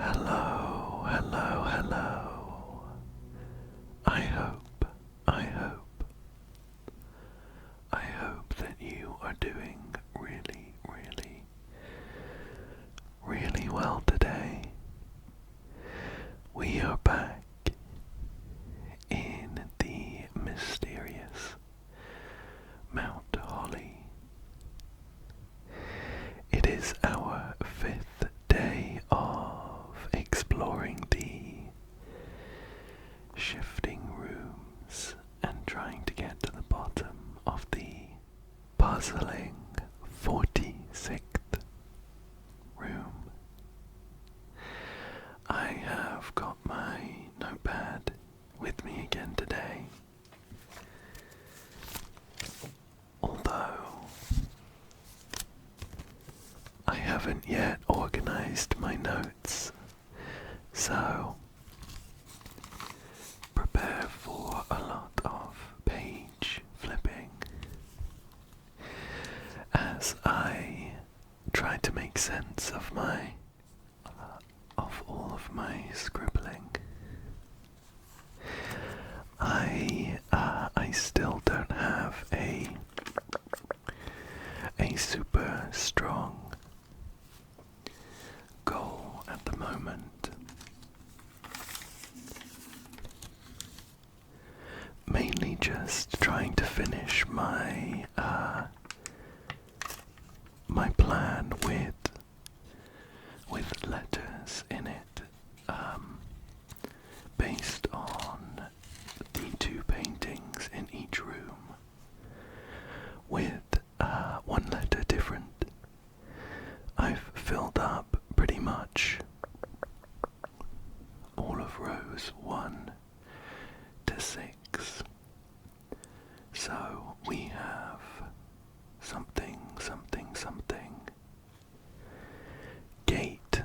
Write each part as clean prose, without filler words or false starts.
Hello, hello, hello. I hope, I hope, I hope that you are doing really, really, really well today. We are back in the mysterious Mount Holly. It is our 5th day of exploring the shifting rooms and trying to get to the bottom of the puzzling 46th room. I have got my notepad with me again today, although I haven't yet organized my notes, so prepare for a lot of page flipping as I try to make sense of all of my scribbling. I still don't have a super strong goal at the moment. Mainly just trying to finish my my plan with letters in it, based on the 2 paintings in each room, with one letter different. I've filled up pretty much all of rows 1 to 6. So we have something, something, something. Gate.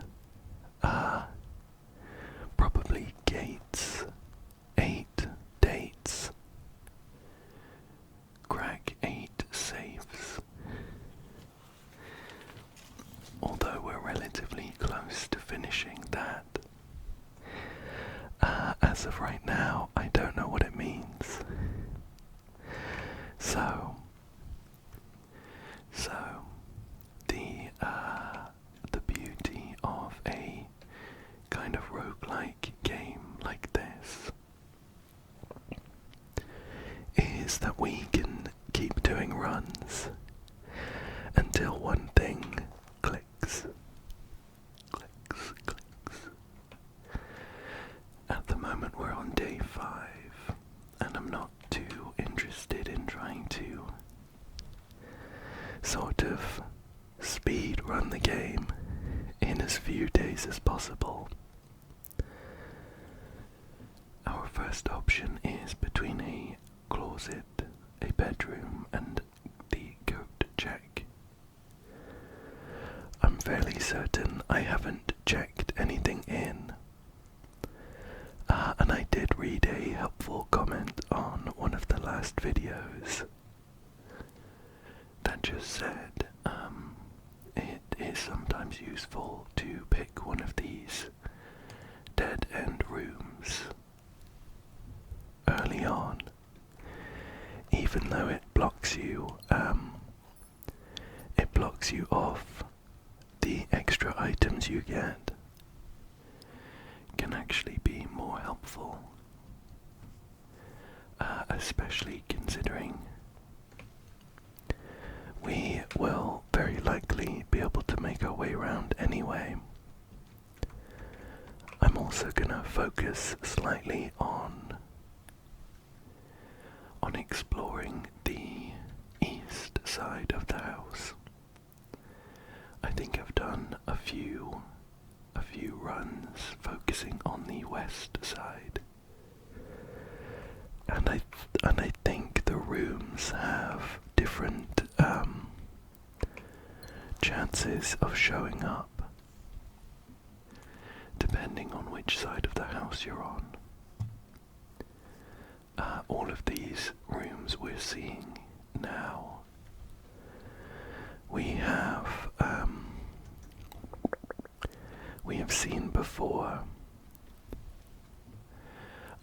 Probably gates. 8 dates. Crack 8 safes. Although we're relatively close to finishing that. As of right now, I don't know what it means. So the beauty of a kind of roguelike game like this is that we can keep doing runs until one thing clicks. Clicks, clicks. At the moment we're on day 5, and I'm not too interested in trying to sort of speed run the game in as few days as possible. Our first option is between a closet, a bedroom, and the goat check. I'm fairly certain I haven't checked anything in. And I did read a helpful comment on one of the last videos that just said it is sometimes useful to pick one of these dead-end rooms early on, even though it blocks you off. The extra items you get can actually be more helpful, especially considering we will very likely be able to make our way around anyway. I'm also gonna focus slightly on exploring the east side of the house. I think I've done a few runs focusing on the west side, and I think the rooms have different chances of showing up depending on which side of the house you're on. All of these rooms we're seeing now, we have seen before.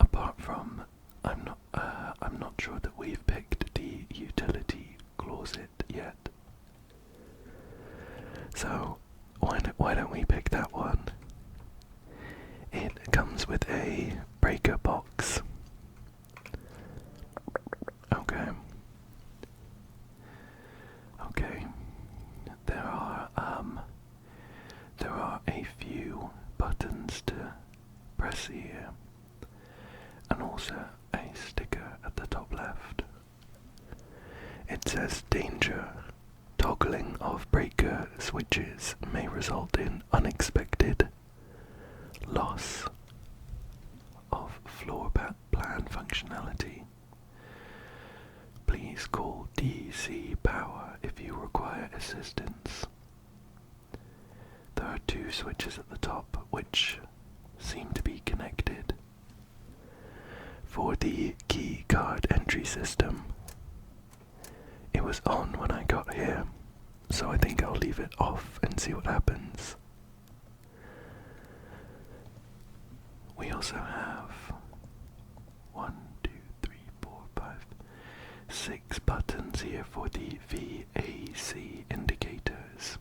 Apart from, I'm not sure that we've picked the utility closet yet. So why don't we pick that one? It comes with a breaker box. Okay. Okay. There are a few buttons to press here, and also a sticker at the top left. It says danger. Toggling of breaker switches may result in unexpected loss of floor plan functionality. Please call DC Power if you require assistance. There are two switches at the top which seem to be connected. For the key card entry system, it was on when I got here, so I think I'll leave it off and see what happens. We also have 6 buttons here for the VAC indicators.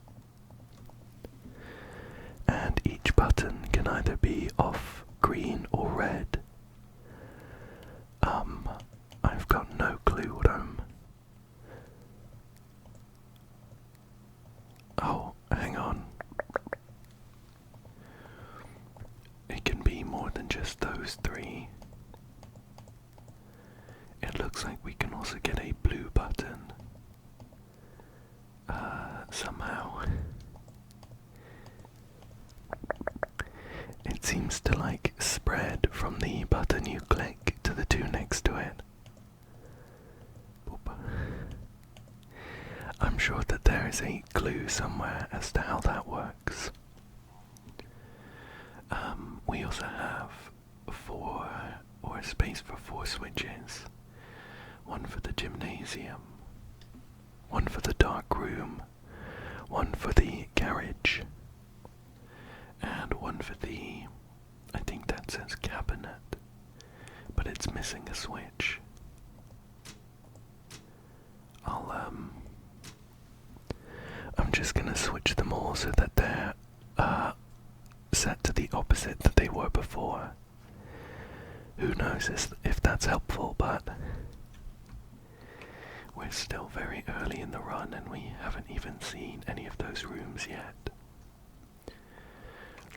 And each button can either be off, green or red. I've got no clue what I'm... Oh, hang on. It can be more than just those 3. It looks like we can also get a blue button. Somehow. It seems to like spread from the button you click to the 2 next to it. Boop. I'm sure that there is a clue somewhere as to how that works. We also have 4, or a space for 4 switches. 1 for the gymnasium, 1 for the dark room, 1 for the garage, and 1 for the, I think that says cabinet, but it's missing a switch. I'm just gonna switch them all so that they're set to the opposite that they were before. Who knows if that's helpful, but we're still very early in the run and we haven't even seen any of those rooms yet.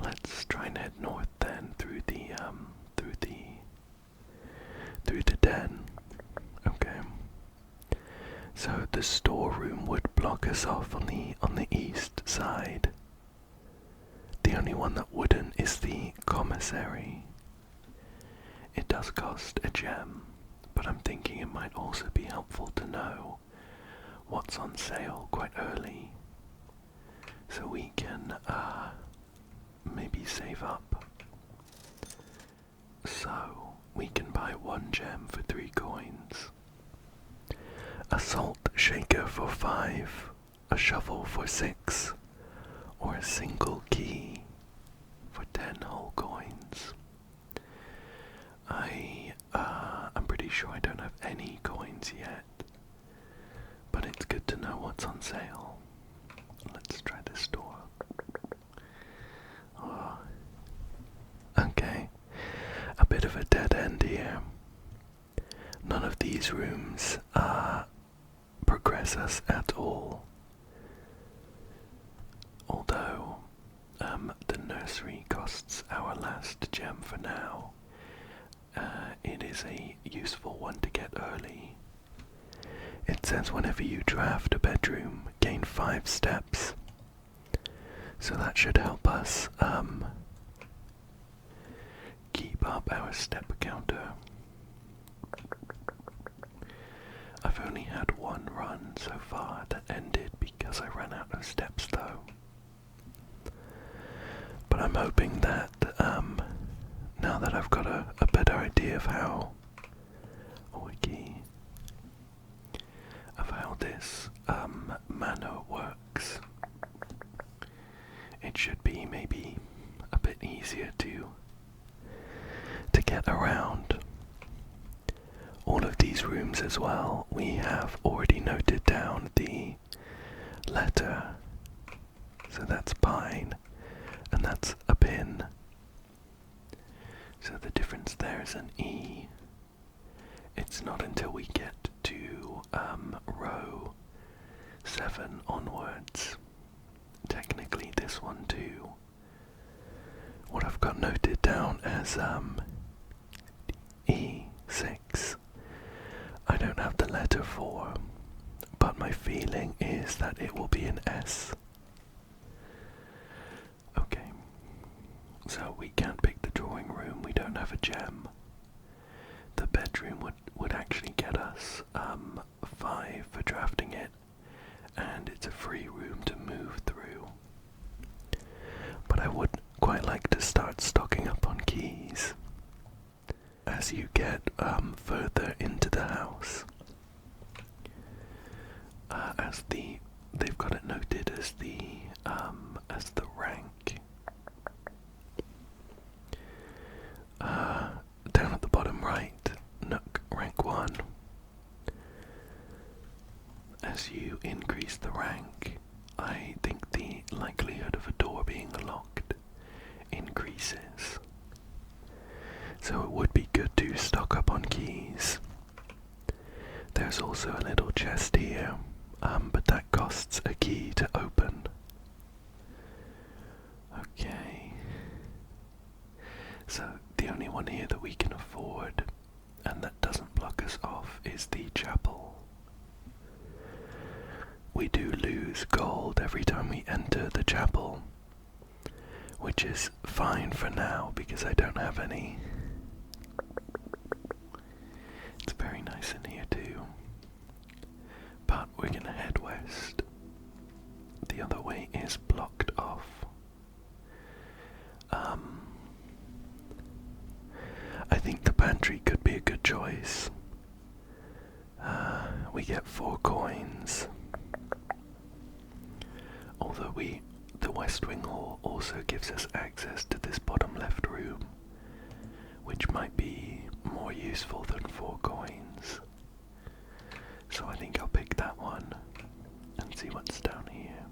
Let's try and head north then through the den. Okay. So the storeroom would block us off on the east side. The only one that wouldn't is the commissary. It does cost a gem, but I'm thinking it might also be helpful to know what's on sale quite early, so we can maybe save up. So we can buy 1 gem for 3 coins, a salt shaker for 5, a shovel for 6, or a single key for 10 whole coins. I'm pretty sure I don't have any coins yet, but it's good to know what's on sale. Let's try this door. Oh. Okay, a bit of a dead end here. None of these rooms progress us at all. Although the nursery costs our last gem for now. It is a useful one to get early. It says whenever you draft a bedroom, gain 5 steps. So that should help us keep up our step counter. I've only had 1 run so far that ended because I ran out of steps though. But I'm hoping that now that I've got a better idea of how this manor works, it should be maybe a bit easier easier to get around. All of these rooms as well, we have already noted down the letter. So that's pine, and that's a pin. So the difference there is an E. It's not until we get to row 7 onwards, technically this one too, what I've got noted down as E6. I don't have the letter for, but my feeling is that it will be an S. Okay, so we can't pick the drawing room, we don't have a gem. The bedroom would actually get us 5 for drafting it, and it's a free room to move through. But I would quite like to start stocking up on keys as you get further into the house. They've got it noted as the rank. Down at the bottom right, nook rank 1. As you increase the rank, I think the likelihood of a door being locked increases. So it would be good to stock up on keys. There's also a little chest here, but that costs a key to open. Okay. So the only one here that we can afford, and that doesn't block us off, is the chapel. We do lose gold every time we enter the chapel, which is fine for now because I don't have any. It's very nice in here too. But we're gonna head west. The other way is blocked off. I think the pantry could be a good choice. We get 4 coins. Although the West Wing Hall also gives us access to this bottom left room, which might be more useful than 4 coins. So I think I'll pick that one and see what's down here.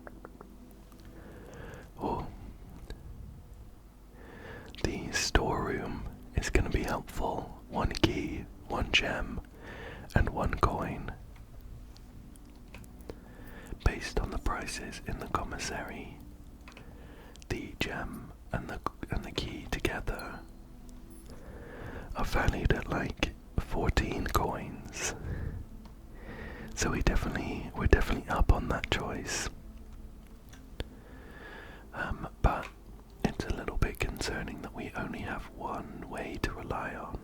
Oh, the storeroom is going to be helpful. 1 key, 1 gem, and 1 coin. Based on the prices in the commissary, the gem and the key together are valued at like 14 coins. So we're definitely up on that choice. But it's a little bit concerning that we only have one way to rely on.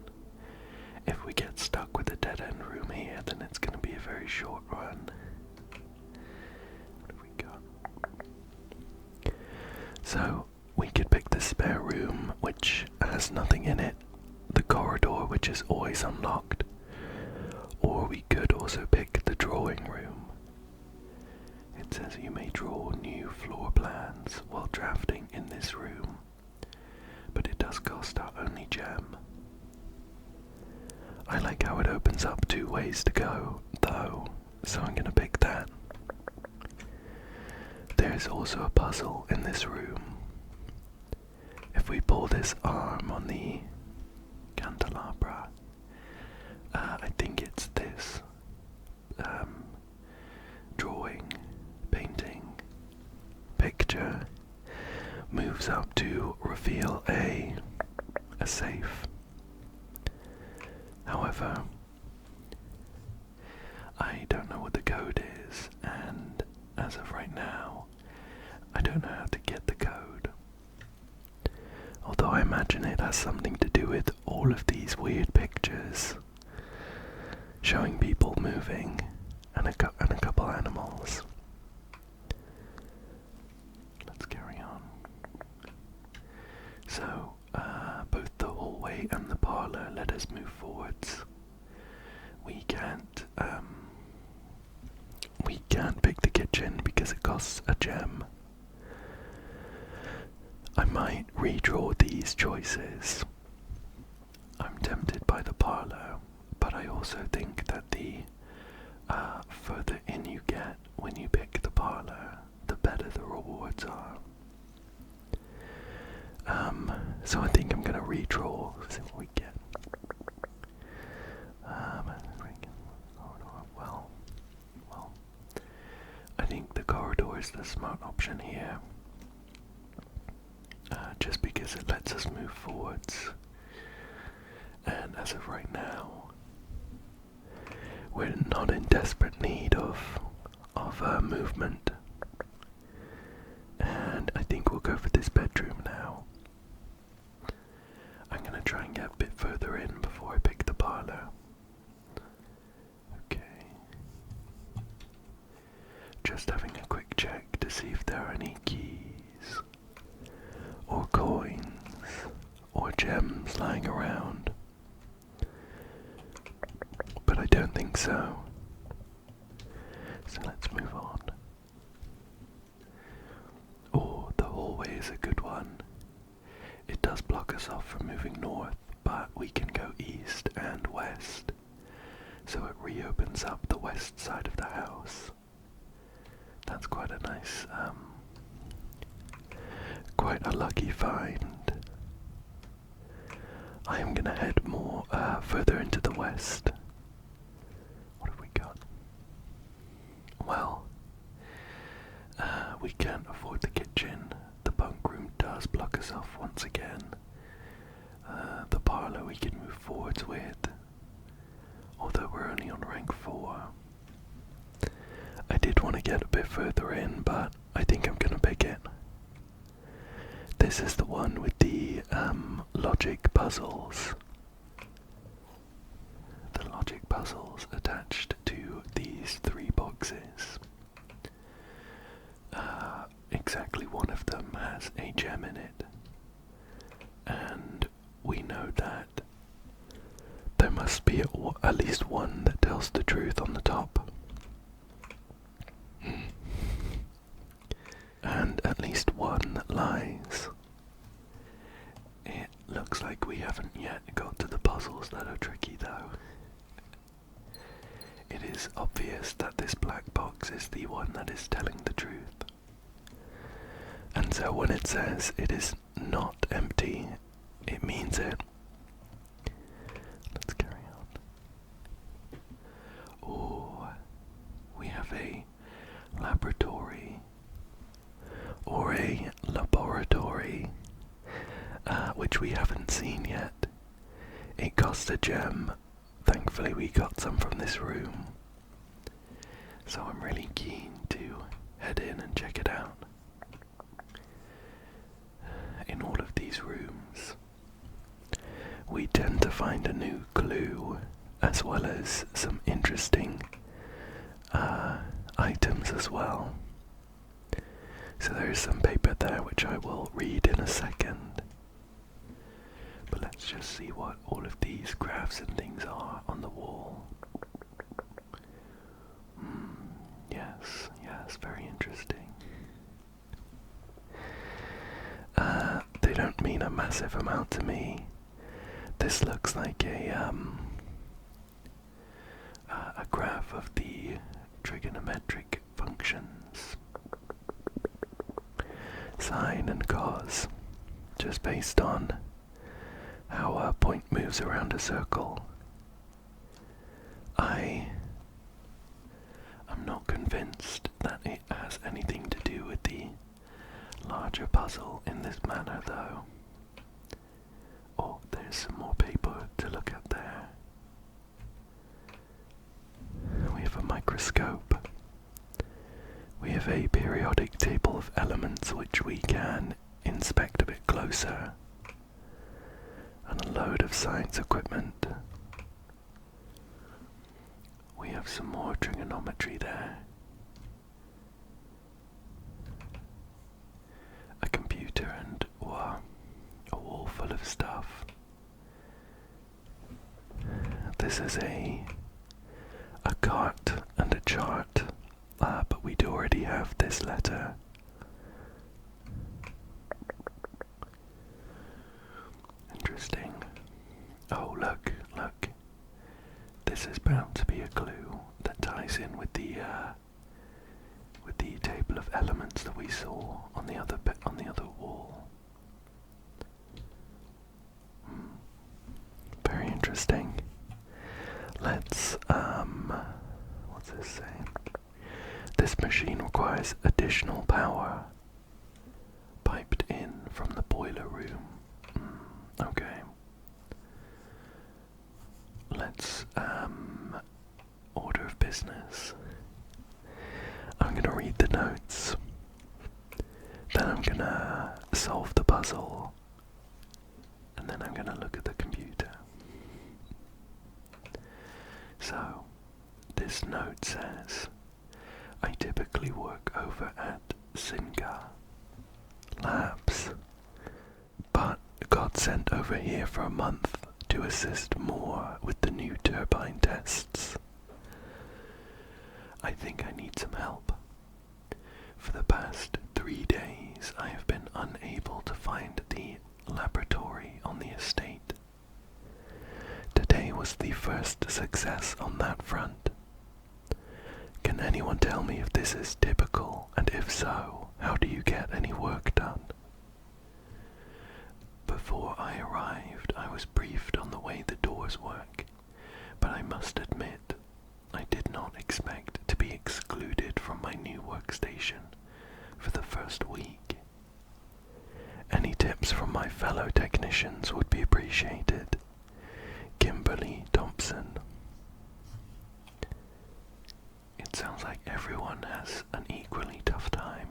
If we get stuck with a dead end room here, then it's going to be a very short run. What have we got? So we could pick the spare room, which has nothing in it, the corridor, which is always unlocked, or we could also pick the drawing room. It says you may draw new floor plans while drafting in this room, but it does cost our only gem. I like how it opens up 2 ways to go, though, so I'm gonna pick that. There's also a puzzle in this room. If we pull this arm on the candelabra, I think it's this drawing, painting, picture moves up to reveal a safe. However, I don't know what the code is, and as of right now, I don't know how to get the code. Although I imagine it has something to do with all of these weird pictures showing people moving and a couple animals. Let's carry on. So, both the hallway and the parlour let us move forwards. We can't pick the kitchen because it costs a gem. I might redraw these choices. I'm tempted by the parlour, but I also think that the further in you get when you pick the parlour, the better the rewards are. So I think I'm going to redraw, see what we get. Well, I think the corridor is the smart option here, just because it lets us move forwards. And as of right now, we're not in desperate need of movement. And I think we'll go for this bedroom now. I'm going to try and get a bit further in before I pick the parlour. Okay. Just having a quick check to see if there are any keys, or coins, or gems lying around. But I don't think so. So let's move on. Oh, the hallway is a good one. It does block us off from moving north, but we can go east and west. So it reopens up the west side of the house. That's quite a nice, quite a lucky find. I am gonna head more, further into the west. What have we got? Well, we can't afford the kitchen. The bunk room does block us off once again. The parlour we can move forwards with, although we're only on rank 4. I did want to get a bit further in, but I think I'm gonna pick it. This is the one with the logic puzzles. The logic puzzles attached to these 3 boxes. Exactly one of them has a gem in it, and we know that there must be at least one that tells the truth on the top, and at least one that lies. It looks like we haven't yet got to the puzzles that are tricky though. It is obvious that this black box is the one that is telling the truth. And so when it says it is not empty, it means it. Let's carry on. Oh, we have a laboratory, or a laboratory, which we haven't seen yet. It cost a gem. Thankfully we got some from this room. So I'm really keen to head in and check it out. In all of these rooms, we tend to find a new clue, as well as some interesting items as well. So there is some paper there which I will read in a second. But let's just see what all of these graphs and things are on the wall. Yes, very interesting. They don't mean a massive amount to me. This looks like a graph of the trigonometric functions, sine and cos, just based on how a point moves around a circle. I'm not convinced that it has anything to do with the larger puzzle in this manner, though. Oh, there's some more paper to look at there. We have a microscope. We have a periodic table of elements which we can inspect a bit closer, and a load of science equipment. We have some more trigonometry there. A computer and a wall full of stuff. This is a cart and a chart, but we do already have this letter. ties in with the table of elements that we saw on the other wall. Very interesting. Let's what's this saying? This machine requires additional power piped in from the boiler room. Okay. Let's order of business. I'm gonna read the notes. Then I'm gonna solve the puzzle. And then I'm gonna look at the computer. So, this note says, I typically work over at Singa Labs, but got sent over here for a month to assist more with the new turbine tests. I think I need some help. For the past 3 days, I have been unable to find the laboratory on the estate. Today was the first success on that front. Can anyone tell me if this is typical, and if so, how do you get any work done? Before I arrived, I was briefed on the way the doors work, but I must admit, I did not expect to be excluded from my new workstation for the first week. Any tips from my fellow technicians would be appreciated. Kimberly Thompson. It sounds like everyone has an equally tough time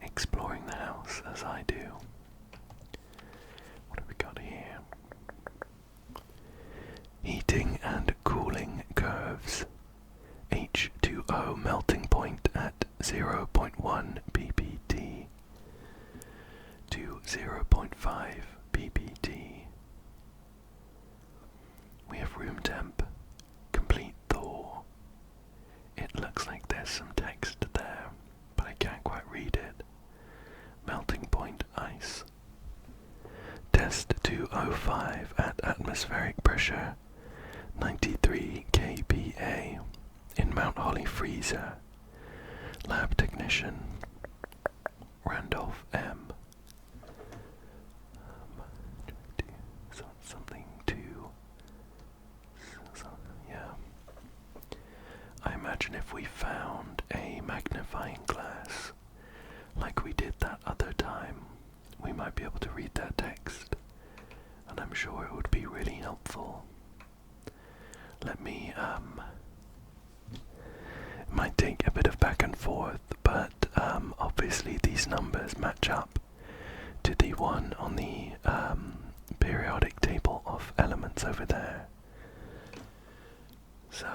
exploring the house as I do. What have we got here? Heating and cooling curves. H2O melting point at 0.1 ppt to 0.5 ppt. We have room temp, complete thaw. It looks like there's some text there, but I can't quite read it. Melting point ice. Test 205 at atmospheric pressure, 93 kPa, in Mount Holly freezer. Lab technician, Randolph M. Something to... yeah. I imagine if we found a magnifying glass, like we did that other time, we might be able to read that text, and I'm sure it would be really helpful. Let me, it might take a bit of back and forth, but obviously these numbers match up to the one on the periodic table of elements over there. So,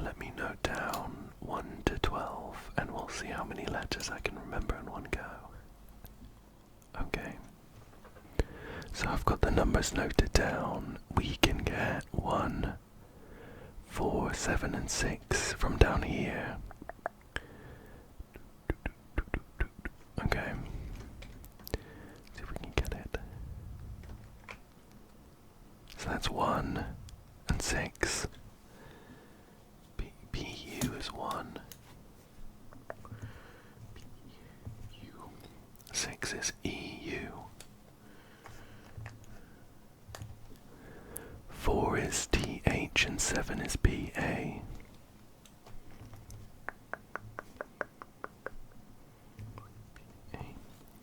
let me note down 1 to 12, and we'll see how many letters I can remember in one go. Okay. So I've got the numbers noted down. We can get 1, 4, 7, and 6 from down here. Okay. See if we can get it. So that's 1 and 6. PU is 1. PU. 6 is EU. 4 is TH and 7 is BA.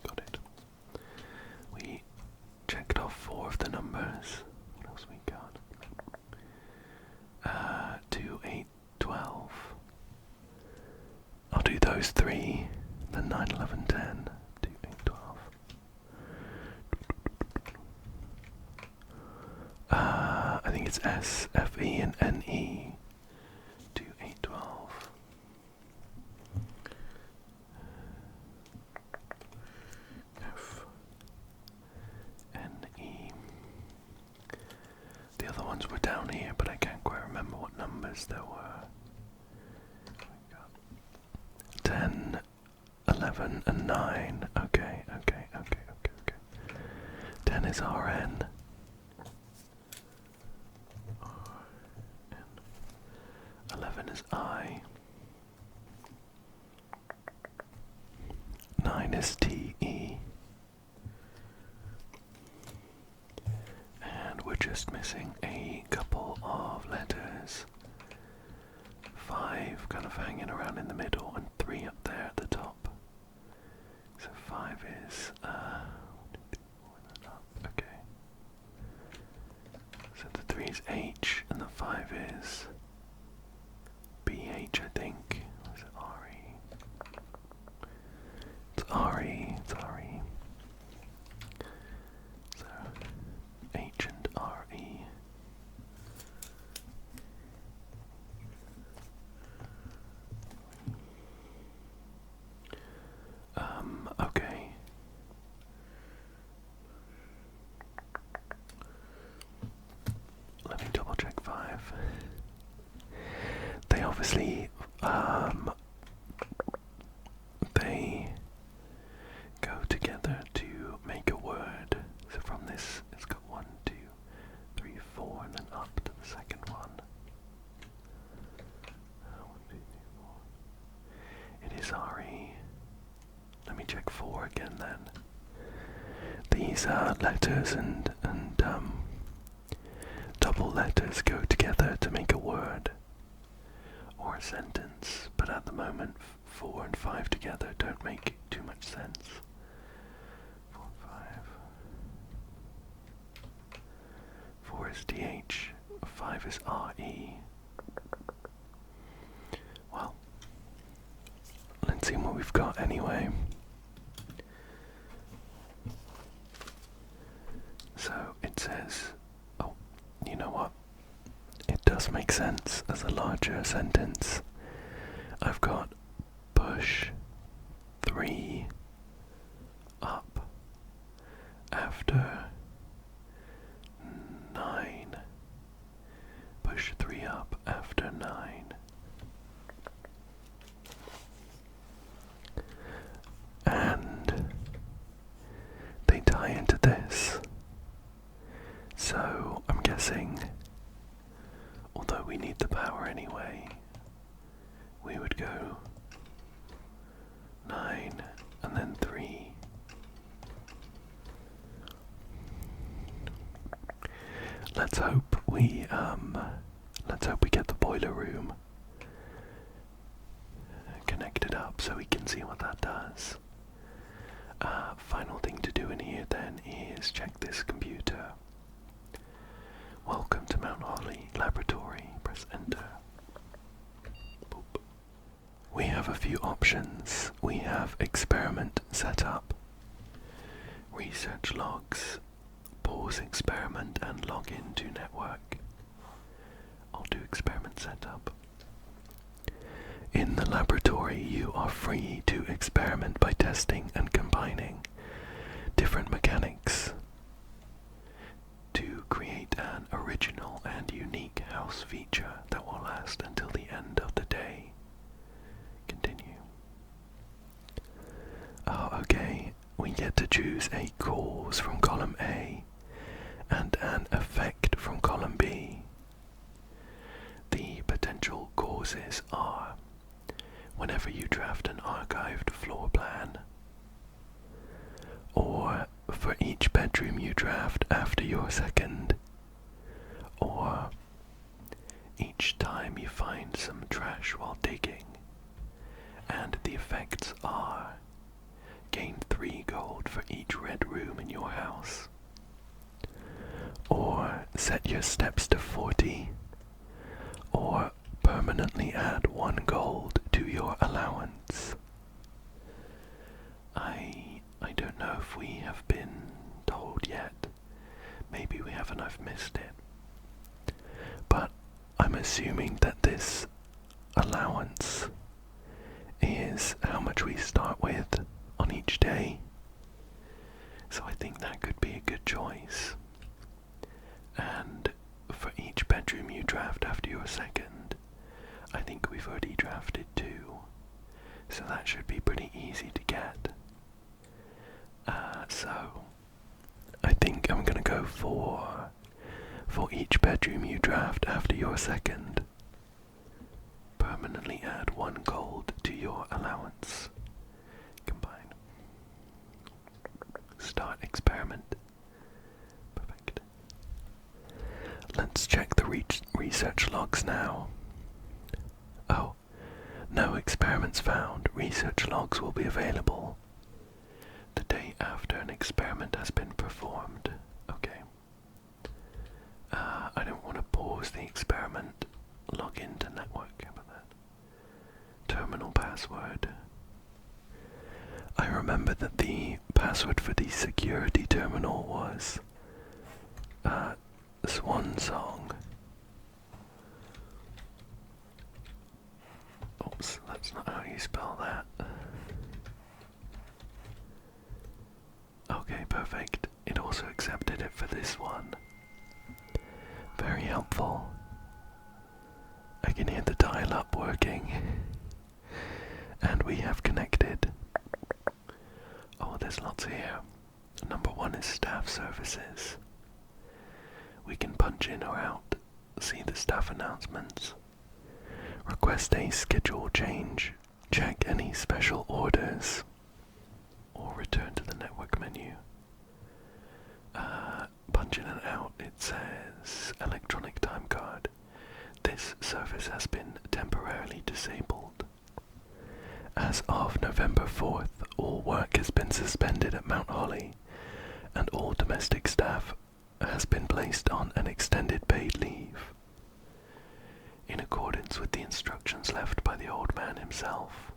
Got it. We checked off 4 of the numbers. What else we got? 2, 8, 12. I'll do those 3, then 9, 11, 10. 2, 8, 12. I think it's S, F, E, and N, E. 2, 8, 12. F, N, E. The other ones were down here, but I can't quite remember what numbers there were. 10, 11, and 9. Okay. 10 is RN. 11 is I. 9 is TE. And we're just missing a couple of letters. 5 kind of hanging around in the middle and 3 up there at the top. So 5 is, okay. So the 3 is H and the 5 is BH, I think. Or is it RE? It's RE, it's RE. So H and RE. Okay. Let me double check 5. They obviously, they go together to make a word. So from this, it's got 1, 2, 3, 4, and then up to the second one. 1, 2, 3, 4. It is RE. Let me check 4 again then. These letters and double letters go together to make a word or a sentence, but at the moment 4 and 5 together don't make too much sense. 4 and 5. 4 is DH, 5 is RE. Well, let's see what we've got anyway. So it says, oh, you know what? It does make sense as a larger sentence. I've got push 3 up after 9. Push 3 up after 9. And they tie into this. So I'm guessing, although we need the power anyway, we would go 9 and then 3. Let's hope we get the boiler room connected up so we can see what that does. Final thing to do in here then is check this computer. Welcome to Mount Holly Laboratory. Press enter. Boop. We have a few options. We have experiment setup, research logs, pause experiment and log into network. I'll do experiment setup. In the laboratory, you are free to experiment by testing and combining different mechanics to create an original and unique house feature that will last until the end of the day. Continue. Okay, we get to choose a cause from column A and an effect from column B. The potential causes are whenever you draft an archived floor plan, or for each bedroom you draft after your second, or each time you find some trash while digging. And the effects are gain 3 gold for each red room in your house, or set your steps to 40, or permanently add 1 gold to your allowance. I don't know if we have been told yet. Maybe we haven't, I've missed it. But I'm assuming that this allowance is how much we start with on each day. So I think that could be a good choice. And for each bedroom you draft after your second, I think we've already drafted 2. So that should be pretty easy to get. So I think I'm gonna go for each bedroom you draft after your second, add 1 gold to your allowance. Combine. Start experiment. Perfect. Let's check the research logs now. Oh, no experiments found. Research logs will be available the day after an experiment has been performed. Okay. I don't want to pause the experiment. Log into network. How about that? Terminal password. I remember that the password for the security terminal was Swan Song. Oops, that's not how you spell that. Okay, perfect. It also accepted it for this one. Very helpful. I can hear the dial-up working. And we have connected. Oh, there's lots here. Number 1 is staff services. We can punch in or out, see the staff announcements, request a schedule change, check any special orders, or return to the network menu. Punch in and out, it says electronic time card. This service has been temporarily disabled. As of November 4th, all work has been suspended at Mount Holly, and all domestic staff has been placed on an extended paid leave, in accordance with the instructions left by the old man himself.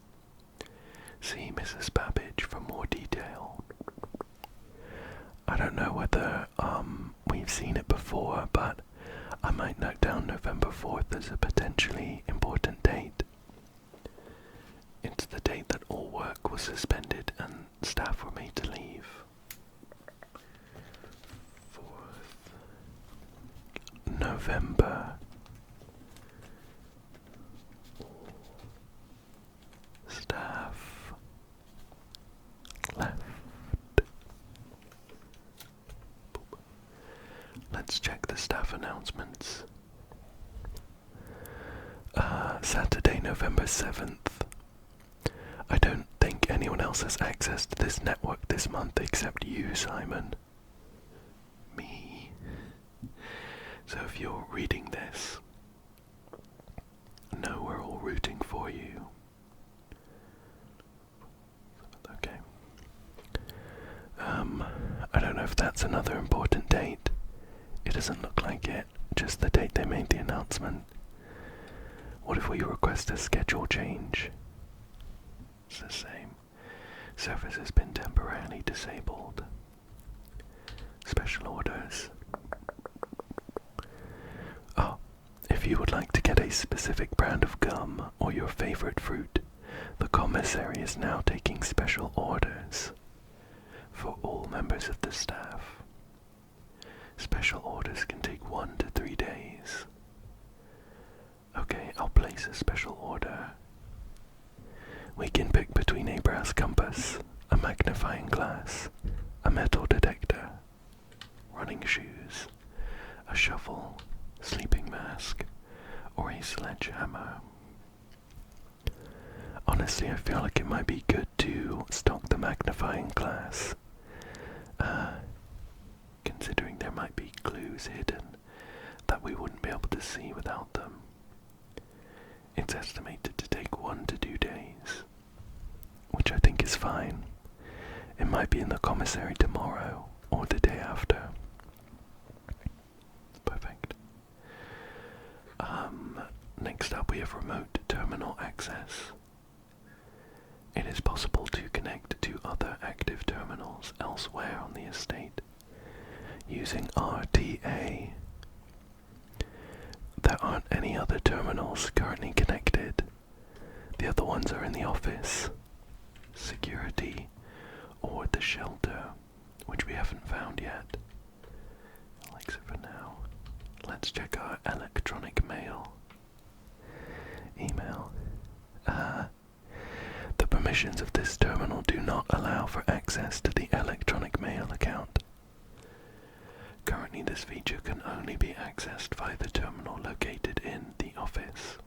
See Mrs. Babbage for more detail. I don't know whether we've seen it before, but I might note down November 4th as a potentially important date. It's the date that all work was suspended and staff were made to leave. 4th November. Staff left. Let's check the staff announcements. Saturday, November 7th. I don't think anyone else has access to this network this month except you, Simon. Me. So if you're reading this, know we're all rooting for you. Okay. I don't know if that's another important date. It doesn't look like it, just the date they made the announcement. What if we request a schedule change? It's the same. Service has been temporarily disabled. Special orders. Oh, if you would like to get a specific brand of gum or your favorite fruit, the commissary is now taking special orders for all members of the staff. Special orders can take 1 to 3 days. Okay, I'll place a special order. We can pick between a brass compass, a magnifying glass, a metal detector, running shoes, a shovel, sleeping mask, or a sledgehammer. Honestly, I feel like it might be good to stock the magnifying glass, considering there might be clues hidden that we wouldn't be able to see without them. It's estimated to take 1 to 2 days, which I think is fine. It might be in the commissary tomorrow or the day after. Perfect. Next up we have remote terminal access. It is possible to connect to other active terminals elsewhere on the estate using RTA. There aren't any other terminals currently connected. The other ones are in the office, security, or the shelter, which we haven't found yet. Like so for now. Let's check our electronic mail. Email. The permissions of this terminal do not allow for access to the electronic mail account. Currently, this feature can only be accessed via the terminal located in the office.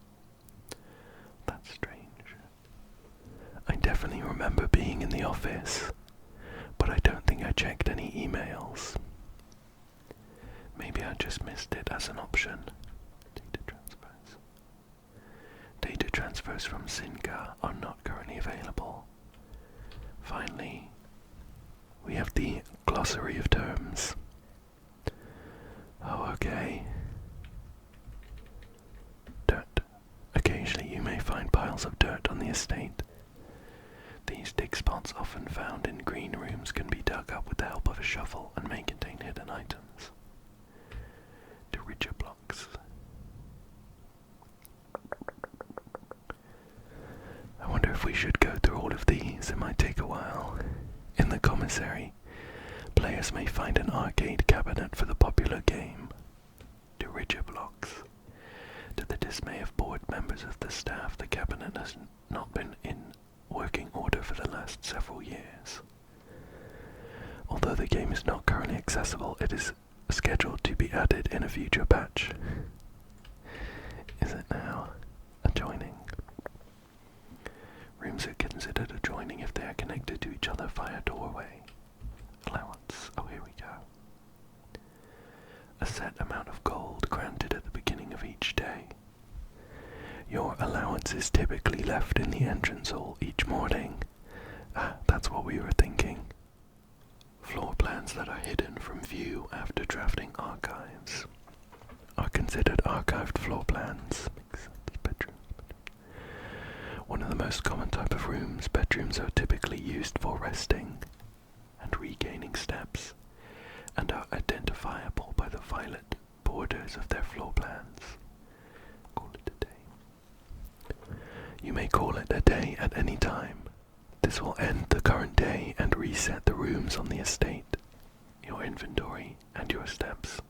That's definitely remember being in the office, but I don't think I checked any emails. Maybe I just missed it as an option. Data transfers. Data transfers from Synca are not currently available. Finally, we have the glossary of terms. Oh, okay. Dirt. Occasionally you may find piles of dirt on the estate. These dig spots, often found in green rooms, can be dug up with the help of a shovel and may contain hidden items. Derigia blocks. I wonder if we should go through all of these. It might take a while. In the commissary, players may find an arcade cabinet for the popular game. Derigia blocks. To the dismay of bored members of the staff, the cabinet has not been in working order for the last several years. Although the game is not currently accessible, it is scheduled to be added in a future patch. Is it now? Adjoining. Rooms are considered adjoining if they are connected to each other via doorway. Allowance. Oh, here we go. A set amount of gold granted at the beginning of each day. Your allowance is typically left in the entrance hall each morning. That's what we were thinking. Floor plans that are hidden from view after drafting archives are considered archived floor plans. One of the most common type of rooms, bedrooms are typically used for resting and regaining steps, and are identifiable by the violet borders of their floor plans. Call it a day. You may call it a day at any time. This will end the current day and reset the rooms on the estate, your inventory, and your steps.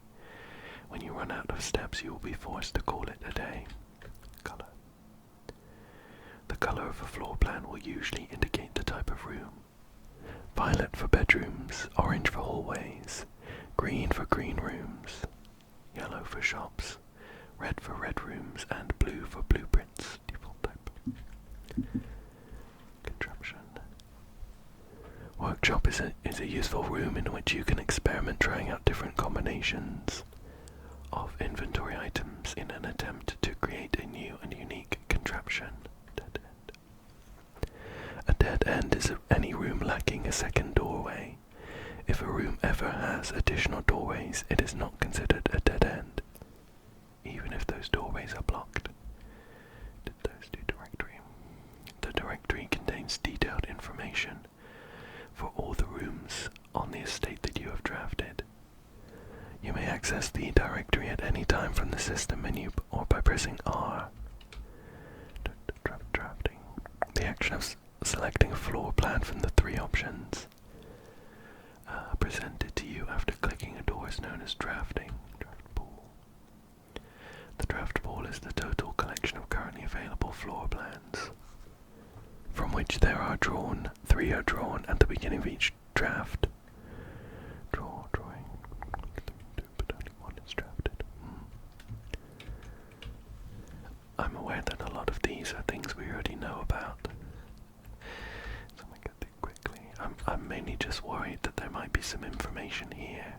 When you run out of steps, you will be forced to call it a day. Color. The color of a floor plan will usually indicate the type of room. Violet for bedrooms, orange for hallways, green for green rooms, yellow for shops, red for red rooms, and blue for blueprints. Default type. Contraption. Workshop is a useful room in which you can experiment trying out different combinations of inventory items in an attempt to create a new and unique contraption. Dead end. A dead end is any room lacking a second doorway. If a room ever has additional doorways, it is not considered a dead end, even if those doorways are blocked. Directory. The directory contains detailed information for all the rooms on the estate that you have drafted. You may access the directory at any time from the system menu or by pressing R. Drafting. The action of selecting a floor plan from the three options presented to you after clicking a door is known as drafting. Draft pool. The draft pool is the total collection of currently available floor plans, from which there are drawn. 3 are drawn at the beginning of each draft. Drawing. But only 1 is drafted. I'm aware that a lot of these are things we already know about. So I'm going to go through quickly. I'm mainly just worried that there might be some information here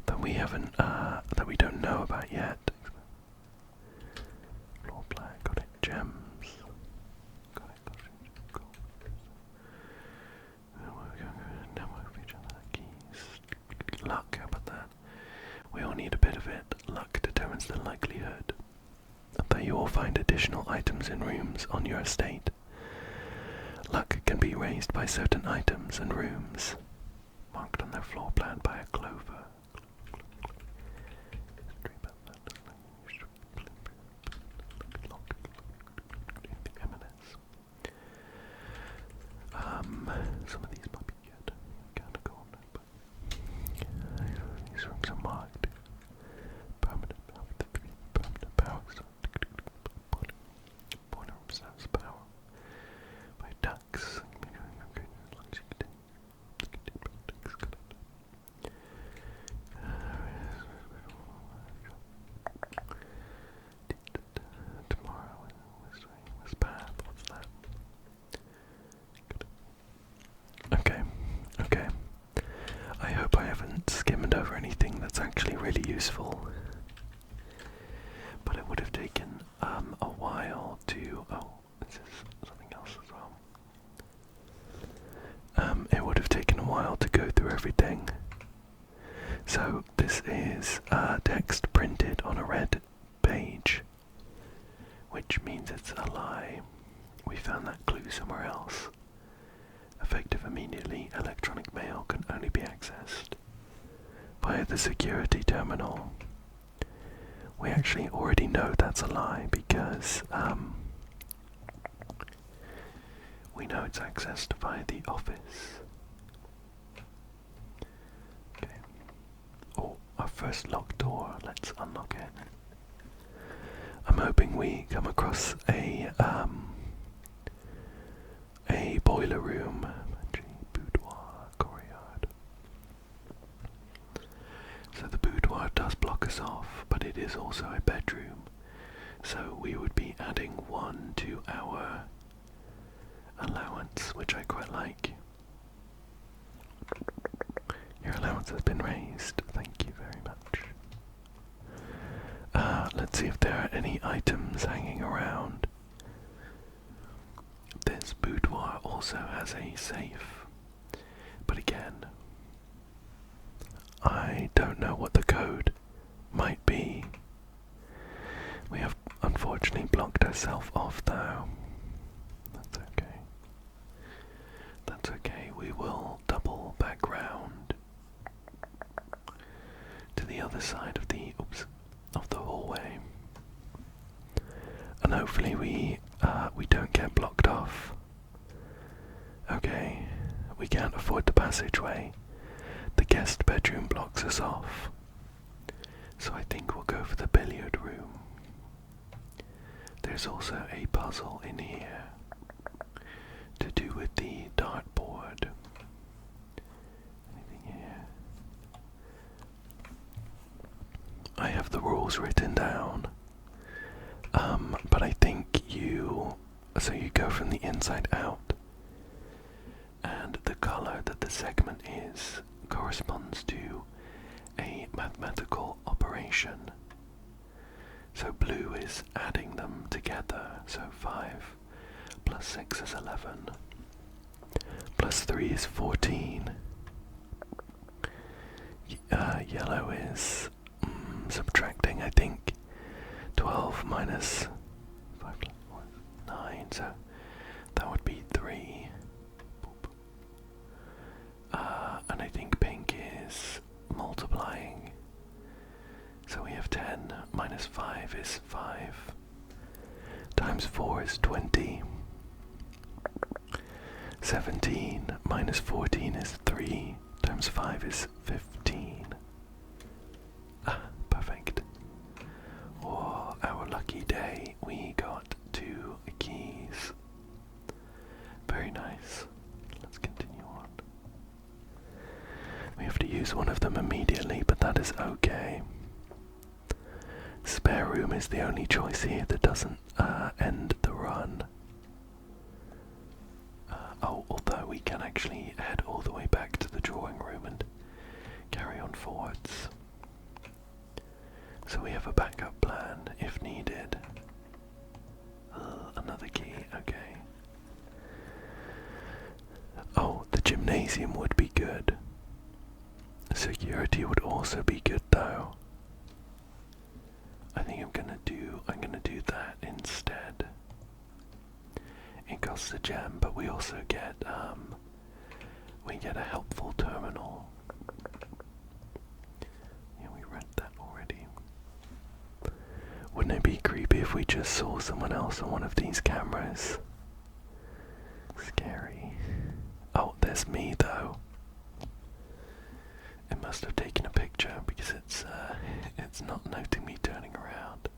that we haven't, that we don't know about yet. Floor plan, got it. Gems. Got it. Cool. Network feature, keys. Luck, how about that? We all need a bit of it. Luck determines the likelihood that you will find additional items in rooms on your estate. Luck can be raised by certain items and rooms marked on their floor plan by a clover. Some of these might be good. Can't go on there, but these rooms are marked. Permanent power. Boiler room serves power by ducts. everything. So this is text printed on a red page, which means it's a lie. We found that clue somewhere else. Effective immediately, electronic mail can only be accessed via the security terminal. We actually already know that's a lie because we know it's accessed via the office. Okay. Oh, our first locked door. Let's unlock it. I'm hoping we come across a boiler room, boudoir, courtyard. So the boudoir does block us off, but it is also a bedroom. So we would be adding 1 to our allowance, which I quite like. Your allowance has been raised. Thank you very much. Let's see if there are any items hanging around. This boudoir also has a safe, but again, I don't know what the code might be. We have unfortunately blocked ourselves off though. That's okay. That's okay, we will double back round to the other side of the hallway. And hopefully we don't get blocked off. Okay, we can't afford the passageway. The guest bedroom blocks us off. So I think we'll go for the billiard room. There's also a puzzle in here to do with the dartboard. Anything here? I have the rules written down. But I think you go from the inside out, and the color that the segment is corresponds to a mathematical operation. So blue is adding them together, so 5 plus 6 is 11, plus 3 is 14, yellow is subtracting, I think, 12 minus 5 plus 4 is 9, so that would be 3. And I think pink is multiplying. So we have 10 minus 5 is 5. Times 4 is 20. 17 minus 14 is 3. Times 5 is 15. Perfect. Oh, our lucky day. We got 2 keys. Very nice. Let's continue on. We have to use one of them immediately, but that is okay. Spare room is the only choice here that doesn't end the run. Although we can actually head all the way back to the drawing room and carry on forwards. So we have a backup plan if needed. Another key, okay. Oh, the gymnasium would be good. Security would also be good though. I think I'm gonna do that instead. It costs a gem, but we also get a helpful terminal. Yeah, we read that already. Wouldn't it be creepy if we just saw someone else on one of these cameras? Scary. Oh, there's me though. It must have taken a picture because it's not noting me turning around.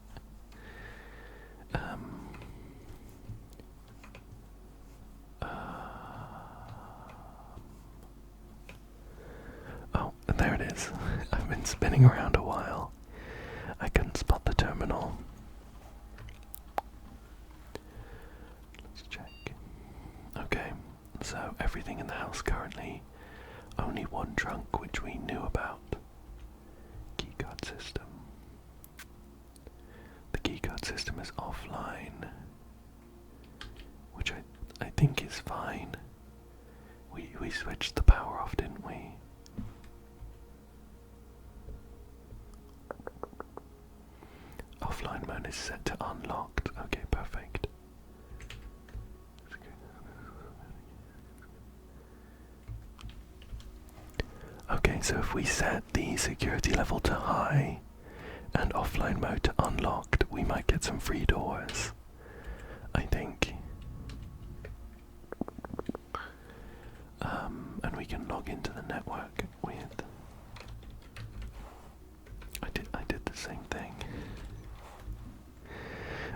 Oh, there it is. I've been spinning around a while. I couldn't spot the terminal. Let's check. Okay, so everything in the house currently. Only one trunk which we knew about. Keycard system. The keycard system is offline, which I think is fine. We switched the power off, didn't we? is set to unlocked. Okay, perfect. Okay, so if we set the security level to high and offline mode to unlocked, we might get some free doors, I think. And we can log into the network with... I did the same thing.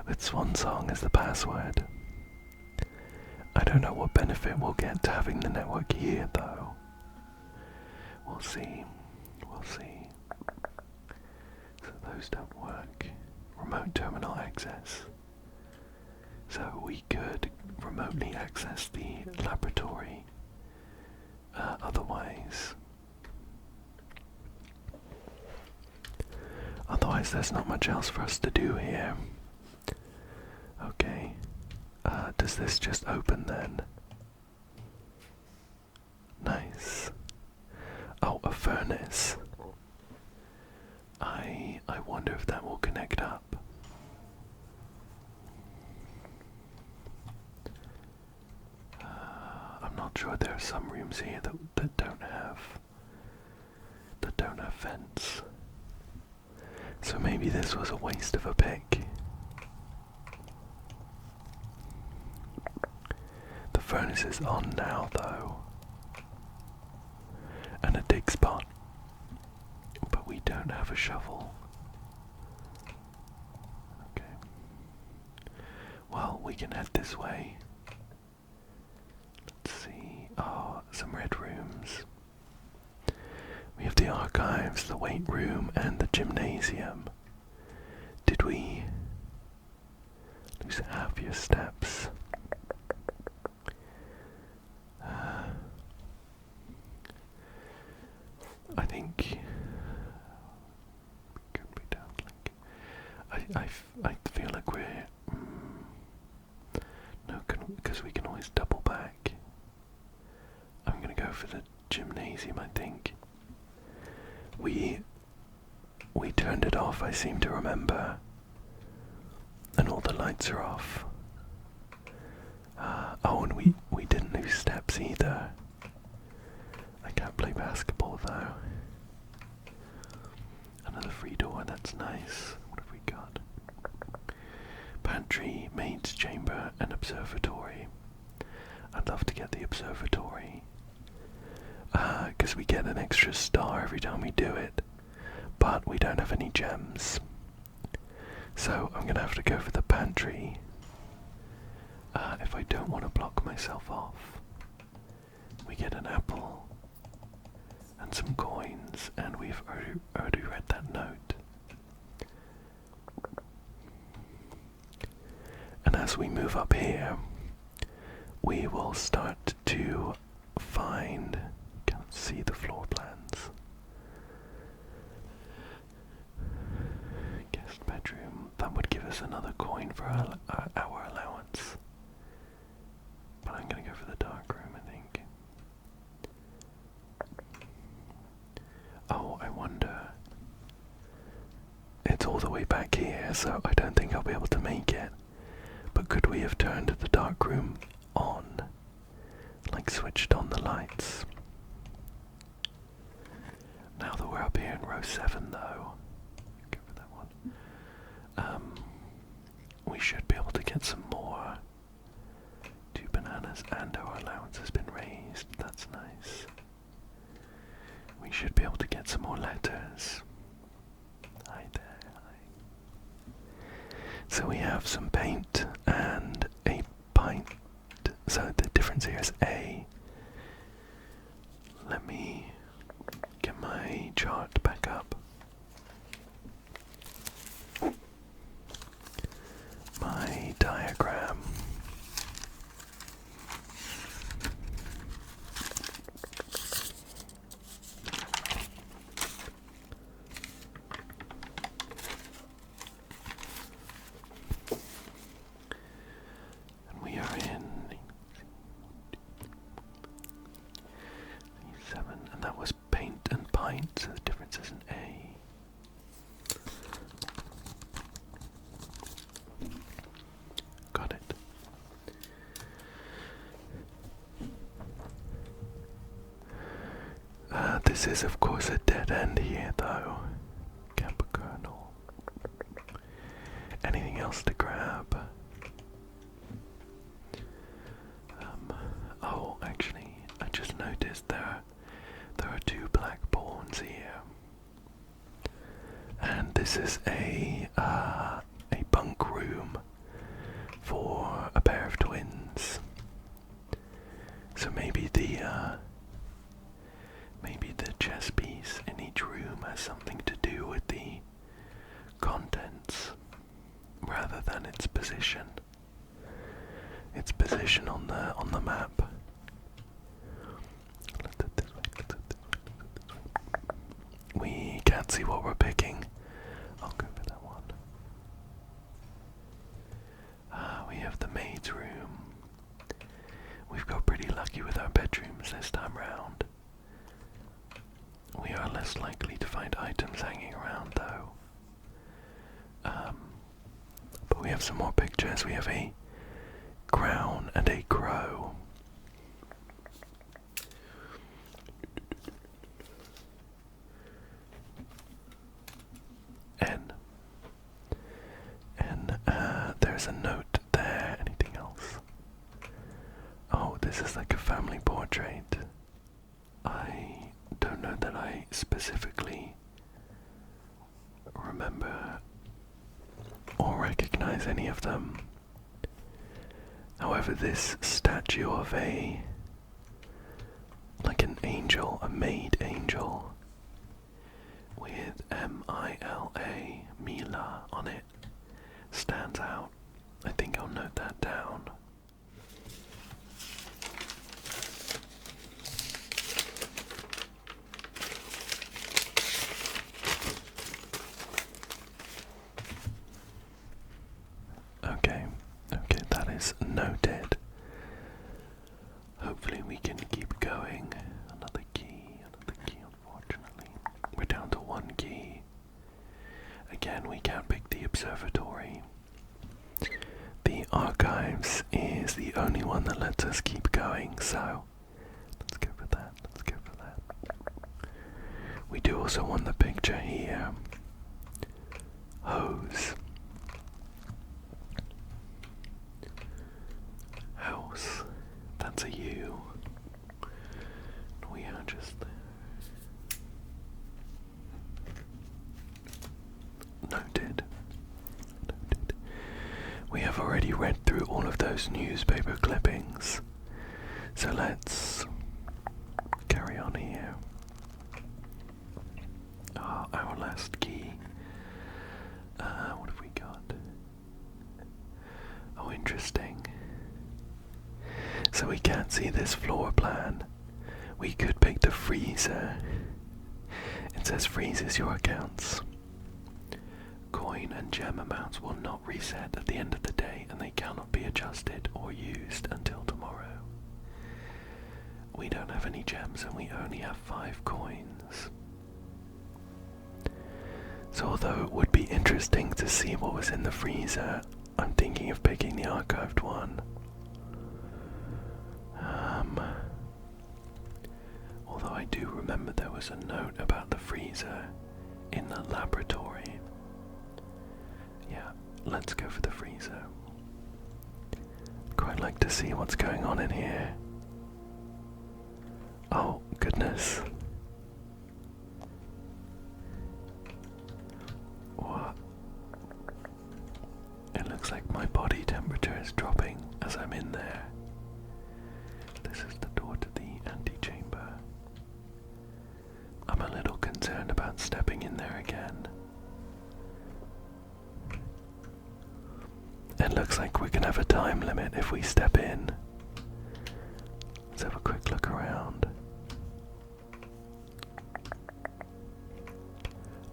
With Swansong as the password. I don't know what benefit we'll get to having the network here, though. We'll see. We'll see. So those don't work. Remote terminal access. So we could remotely access the laboratory. Otherwise there's not much else for us to do here. Okay. Does this just open then? Nice. Oh, a furnace. I wonder if that will connect up. I'm not sure. There are some rooms here that don't have vents. So maybe this was a waste of a pick. The furnace is on now though. And a dig spot. But we don't have a shovel. Okay. Well, we can head this way. Let's see. Oh, some red rooms. We have the archives, the weight room, and the gymnasium. Did we lose half your steps? I think could be downlink. I feel like we're no, because we can always double back. I'm gonna go for the gymnasium. I think we turned it off. I seem to remember, and all the lights are off. Oh, and we didn't lose steps either. I can't play basketball though. Another free door, that's nice. What have we got? Pantry, maid's chamber, and observatory. I'd love to get the observatory. Because we get an extra star every time we do it. But we don't have any gems. So I'm gonna have to go for the pantry. If I don't want to block myself off. We get an apple and some coins, and we've already read that note. And as we move up here, we will start to find, can't see the floor plans. Guest bedroom, that would give us another coin for our allowance. But I'm gonna go for the dark room, I think. Oh, I wonder. It's all the way back here, so I don't think I'll be able to make it. But could we have turned the dark room on? Like switched on the lights? Now that we're up here in row 7 though, go for that one. We should be able to get some more. 2 bananas and our allowance has been raised. That's nice. We should be able to get some more letters. Hi there, hi. So we have some paint and a pint. So the difference here is A. Let me get my chart back up. My diagram. And we are in 7, and that was paint and pint, so the difference is This is of course a dead end here though. Camper kernel. Anything else to grab? Oh, actually, I just noticed there are two blackboarns here, and this is a bunk room for a pair of twins. So maybe the chess piece in each room has something to do with the contents rather than its position. Its position on the map. We can't see what we're picking. I'll go for that one. We have the maid's room. We've got pretty lucky with our bedrooms this time round. We are less likely to find items hanging around though. But we have some more pictures. We have a crown and a crow. And there's a note there. Anything else? Oh, this is like a family portrait. I don't know that I specifically remember or recognize any of them. However, this statue of like an angel, a maid angel, with M-I-L-A, Mila, on it, stands out. I think I'll note that down. Okay, that is noted. Hopefully we can keep going. Another key, unfortunately. We're down to one key. Again, we can't pick the observatory. The archives is the only one that lets us keep going, so let's go for that. We do also want the picture here. Hose. House. That's a U. We are just there. Noted. We have already read through all of those newspaper clippings, so let's carry on here. Our last key. What have we got? Oh, interesting. So we can't see this floor plan. We could pick the freezer. It says freezes your accounts. Coin and gem amounts will not reset at the end of the day, and they cannot be adjusted or used until tomorrow. We don't have any gems and we only have 5 coins. So although it would be interesting to see what was in the freezer, I'm thinking of picking the archived one. Although I do remember there was a note about the freezer in the laboratory. Yeah, let's go for the freezer. Quite like to see what's going on in here. Oh, goodness. What? It looks like my body temperature is dropping as I'm in there. This is the door to the antechamber. I'm a little concerned about stepping in there again. It looks like we can have a time limit if we step in. Let's have a quick look around.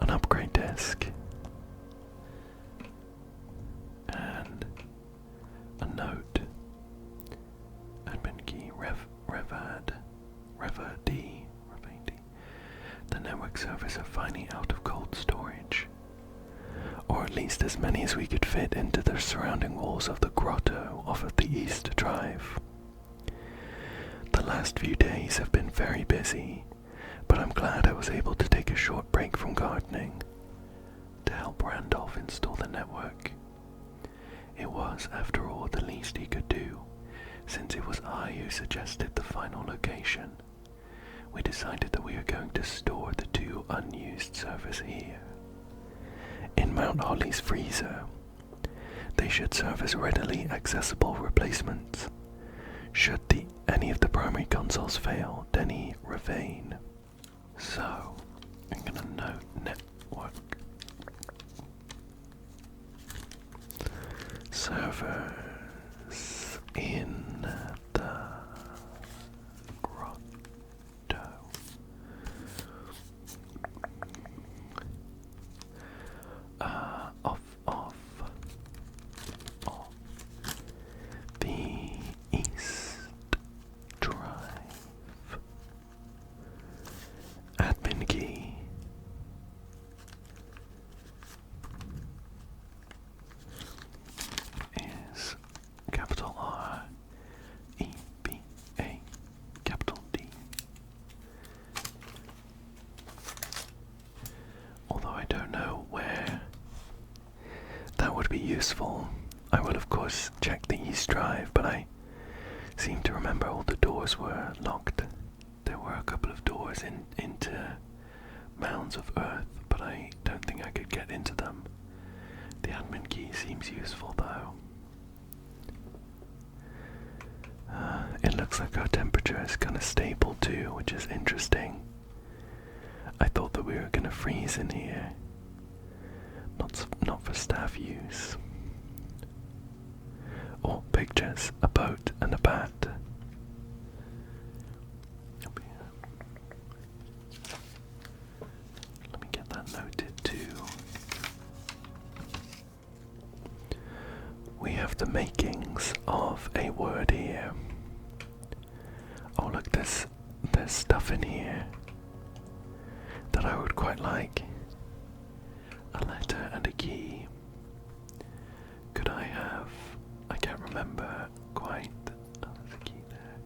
An upgrade disc. And a note. Admin key, Rever D. The network servers are finally out of cold storage. Or at least as many as we could fit into the surrounding walls of the grotto off of the East Drive. The last few days have been very busy, but I'm glad I was able to take a short break from gardening to help Randolph install the network. It was, after all, the least he could do, since it was I who suggested the final location. We decided that we are going to store the 2 unused servers here. In Mount Holly's freezer, they should serve as readily accessible replacements. Should any of the primary consoles fail, Denny Ravane. So, I'm gonna note network. Servers in the grotto. Off the East Drive. Admin key. Is capital R E B A capital D. Although I don't know where that would be useful. I will of course check the East Drive, but I seem to remember all the doors were locked. There were a couple of doors into mounds of earth, but I don't think I could get into them. The admin key seems useful though. It looks like our temperature is kind of stable too, which is interesting. I thought that we were going to freeze in here. Not for staff use. Oh, pictures, a boat and a bat. Let me get that noted too. We have the makings of a word here. Oh look, there's stuff in here that I would quite like. A letter and a key. Could I have... I can't remember quite. Oh, there's a key there.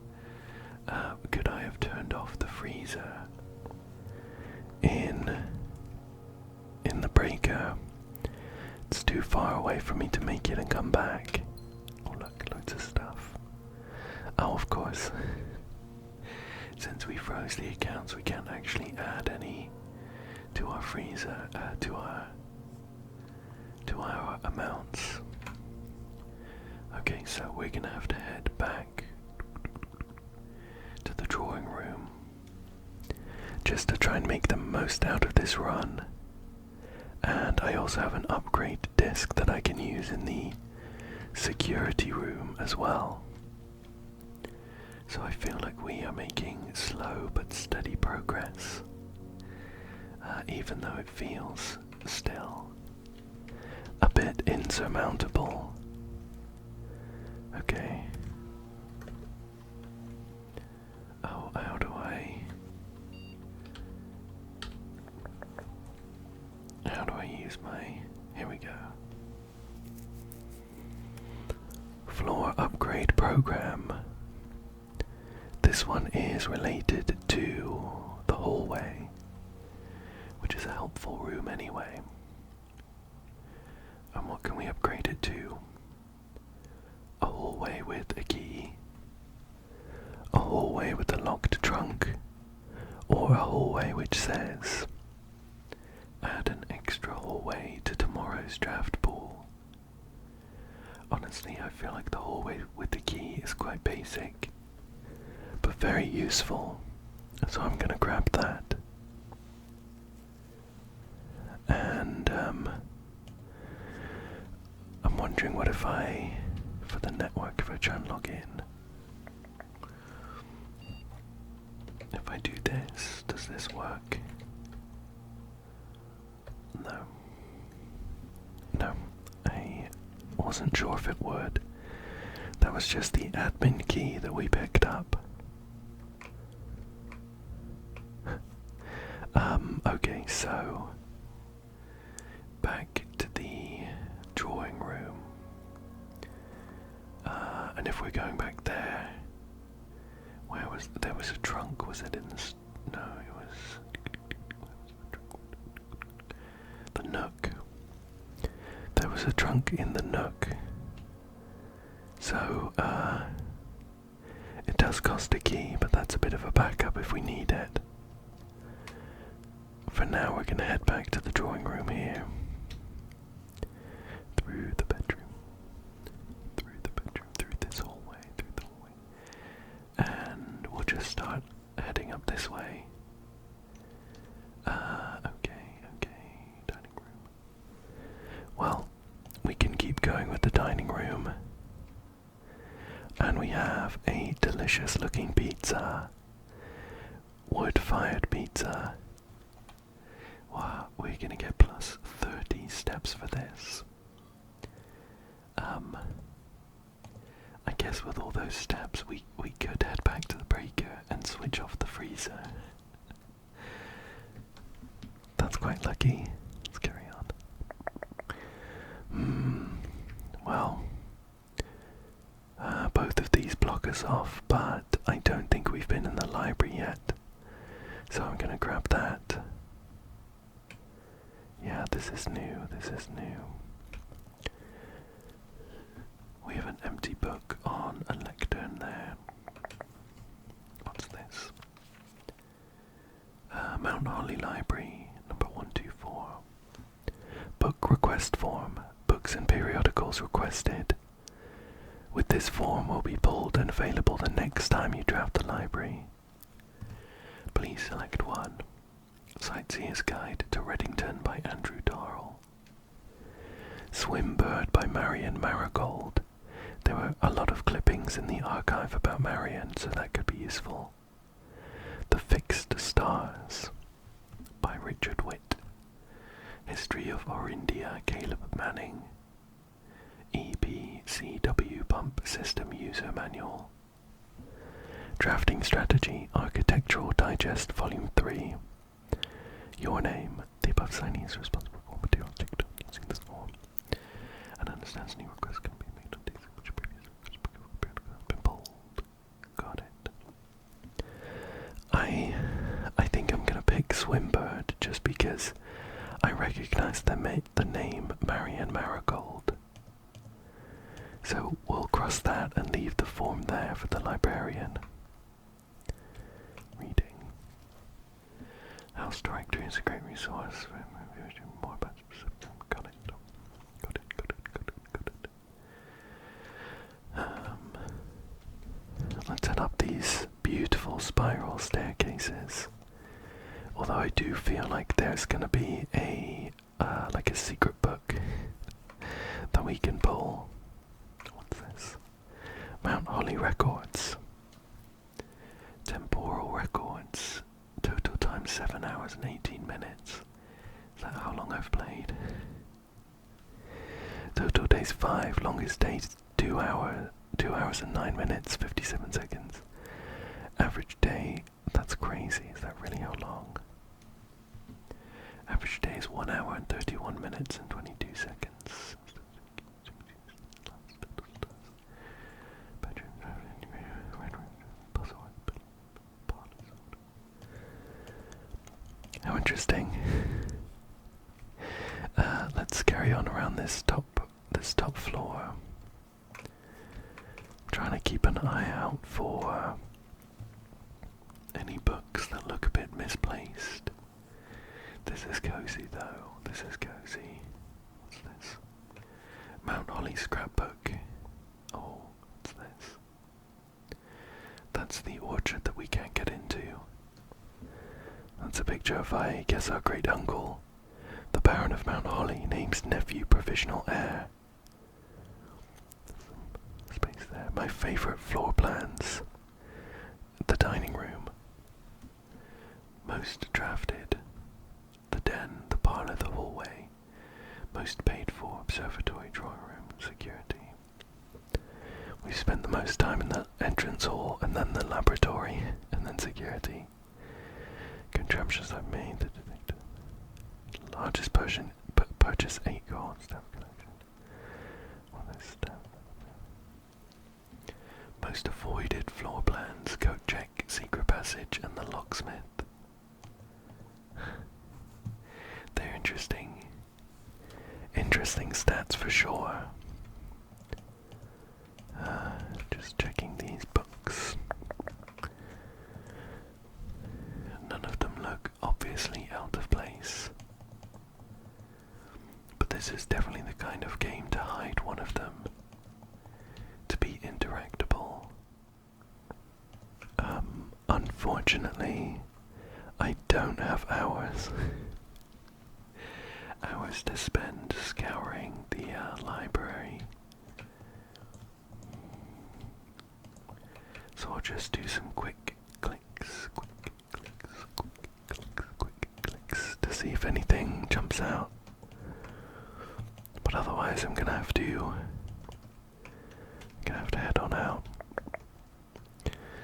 Could I have turned off the freezer in the breaker? It's too far away for me to make it and come back. Oh look, loads of stuff. Oh, of course. Since we froze the accounts, we can't actually add any to our freezer, to our amounts. Okay, so we're gonna have to head back to the drawing room just to try and make the most out of this run. And I also have an upgrade disc that I can use in the security room as well. So I feel like we are making slow but steady progress, even though it feels still a bit insurmountable. Okay. Oh, how do I use my... Here we go. Floor upgrade program. This one is related to the hallway, which is a helpful room anyway. And what can we upgrade it to? A hallway with a key, a hallway with a locked trunk, or a hallway which says, add an extra hallway to tomorrow's draft pool. Honestly, I feel like the hallway with the key is quite basic, but very useful, so I'm gonna grab that. And I'm wondering what if for the network, if I try and log in, if I do this, does this work? No, I wasn't sure if it would. That was just the admin key that we picked up. Okay, so back to the drawing room. And if we're going back there, there was a trunk, was it in the... No, it was... junk in the nook. So, it does cost a key, but that's a bit of a backup if we need it. For now, we're going to head back to the drawing room here. Through the bedroom. Through this hallway, And we'll just start heading up this way. Okay, dining room. Well, we can keep going with the dining room. And we have a delicious looking pizza. Wood-fired pizza. Wow, we're gonna get plus 30 steps for this. I guess with all those steps, we could head back to the breaker and switch off the freezer. That's quite lucky. Let's carry on. Well, both of these block us off, but I don't think we've been in the library yet. So I'm gonna grab that. Yeah, this is new. We have an empty book on a lectern there. What's this? Mount Holly Library, number 124. Book request form. Books and periodicals requested. With this form will be pulled and available the next time you draft the library. Please select one. Sightseer's Guide to Reddington by Andrew Darrell. Swimbird by Marion Marigold. There were a lot of clippings in the archive about Marion, so that could be useful. The Fixed Stars by Richard Witt. History of Orindia, Caleb Manning. EPCW Pump System User Manual. Drafting Strategy, Architectural Digest Volume 3. Your name. The above signee is responsible for materials taken using this form and understands any requests can be made on days which previous requests have been pulled. Got it. I think I'm gonna pick Swimbird just because I recognize the name Marion Marigold. So we'll cross that and leave the form there for the librarian. Reading. House Directory is a great resource for more about specific. Got it. Let's head up these beautiful spiral staircases. Although I do feel like there's gonna be a like a secret book that we can pull. What's this? Mount Holly Records. Temporal Records. Total time 7 hours and 18 minutes. Is that how long I've played? Total days 5, longest days 2 hours and 9 minutes, 57 seconds. Average day, that's crazy, is that really how long? Average day is 1 hour and 31 minutes and 22 seconds. How interesting. Let's carry on around this top floor. I'm trying to keep an eye out for any books that look a bit misplaced. This is cozy though. This is cozy. What's this? Mount Holly scrapbook. Oh, what's this? That's the orchard that we can't get into. That's a picture of, I guess, our great uncle, the Baron of Mount Holly, name's nephew provisional heir. Some space there. My favourite floor plans. The dining room. Most drafted. The den, the parlour, the hallway. Most paid for, observatory, drawing room, security. We spent the most time in the entrance hall, and then the laboratory, and then security. Contraptions I've made. The largest purchase 8 gold staff collection. Most avoided floor plans. Code check, secret passage, and the locksmith. They're interesting that's for sure. Just checking these books. None of them look obviously out of place. But this is definitely the kind of game to hide one of them, to be interactable. Unfortunately, I don't have hours. Hours to spend scouring the library. So I'll just do some quick clicks, to see if anything jumps out. But otherwise I'm gonna have to head on out.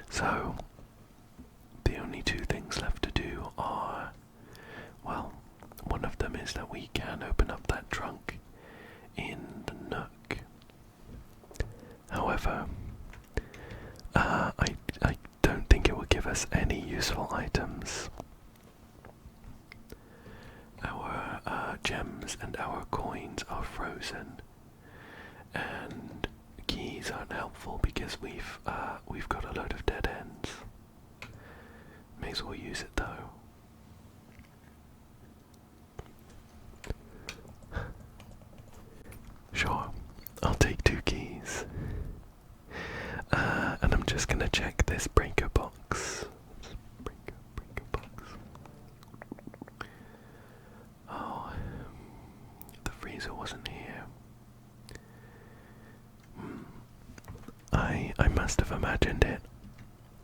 So the only two things left to do are, well, one of them is that we can open up that trunk in the nook. However, I don't think it will give us any useful items. Our gems and our coins are frozen, and keys aren't helpful because we've got a load of dead ends. May as well use it though. Sure, I'll take 2 keys. And I'm just gonna check this breaker box. Breaker box. Oh, the freezer wasn't here. I must have imagined it.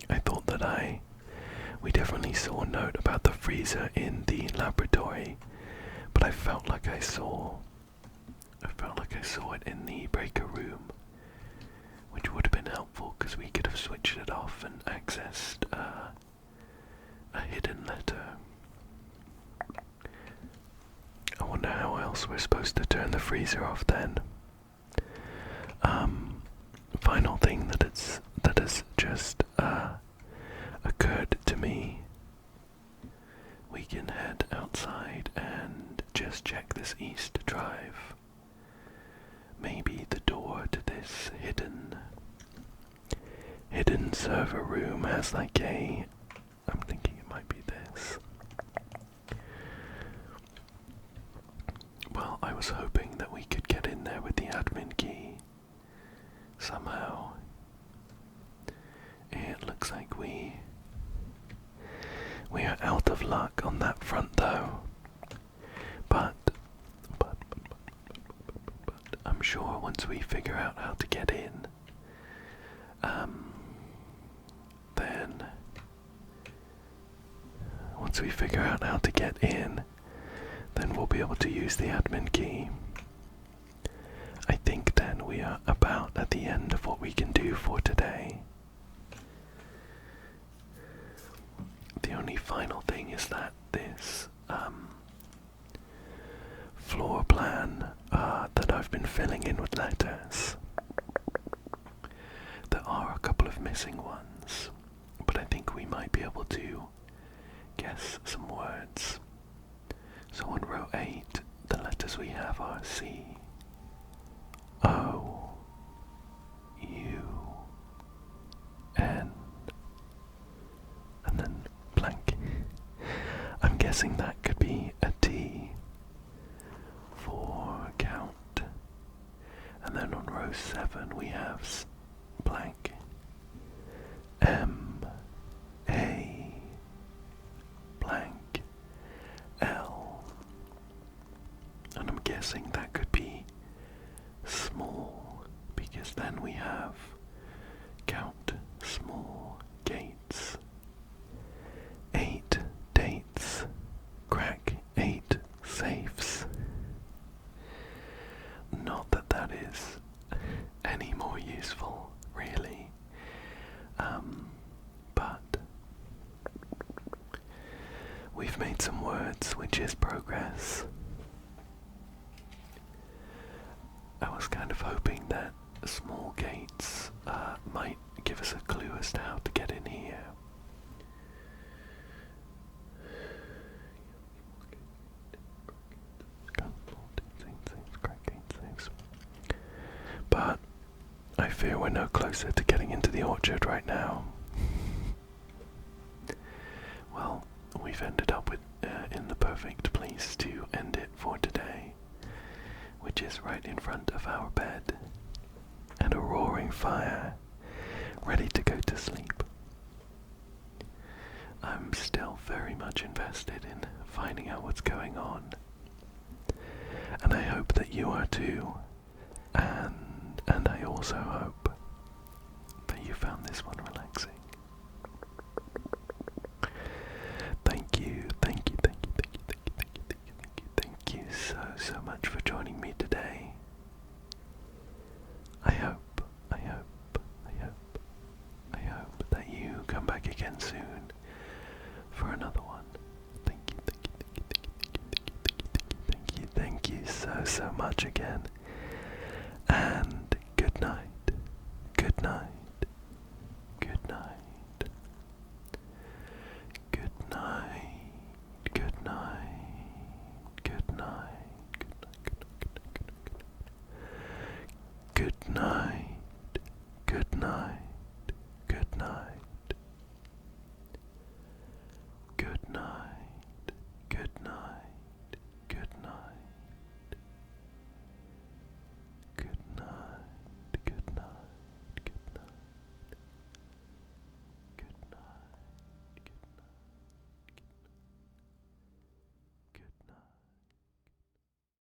I thought that we definitely saw a note about the freezer in the laboratory, but I felt like I saw it in the breaker room, which would have been helpful because we could have switched it off and accessed a hidden letter. I wonder how else we're supposed to turn the freezer off then. Final thing that has just occurred to me. We can head outside and just check this east drive. Maybe the door to this hidden server room has like I'm thinking it might be this. Well, I was hoping that we could get in there with the admin key somehow. It looks like we are out of luck on that front though. But I'm sure once we figure out how to get in, then once we figure out how to get in, then we'll be able to use the admin key. I think then we are about at the end of what we can do for today. The only final thing is that this floor plan that I've been filling in with letters, there are a couple of missing ones, but I think we might be able to guess some words. So on row 8, the letters we have are C, O, U, N, and then blank. I'm guessing that could be a T for count. And then on row 7 we have blank, M, A, blank, L. And I'm guessing that could be small, because then we have count small gates, 8 dates, crack 8 safes. Not that that is any more useful, really. But we've made some words, which is progress. I was kind of hoping that small gates might give us a clue as to how to get in here. I fear we're no closer to getting into the orchard right now. Well, we've ended up with in the perfect place to end it for today, which is right in front of our bed and a roaring fire, ready to go to sleep. I'm still very much invested in finding out what's going on, and I hope that you are too, and I also hope that you found this one relaxing. Thank you, thank you, thank you, thank you, thank you, thank you, thank you, thank you, thank you so much for joining me today. I hope that you come back again soon for another one. Thank you, thank you, thank you, thank you, thank you, thank you, thank you, thank you so much again.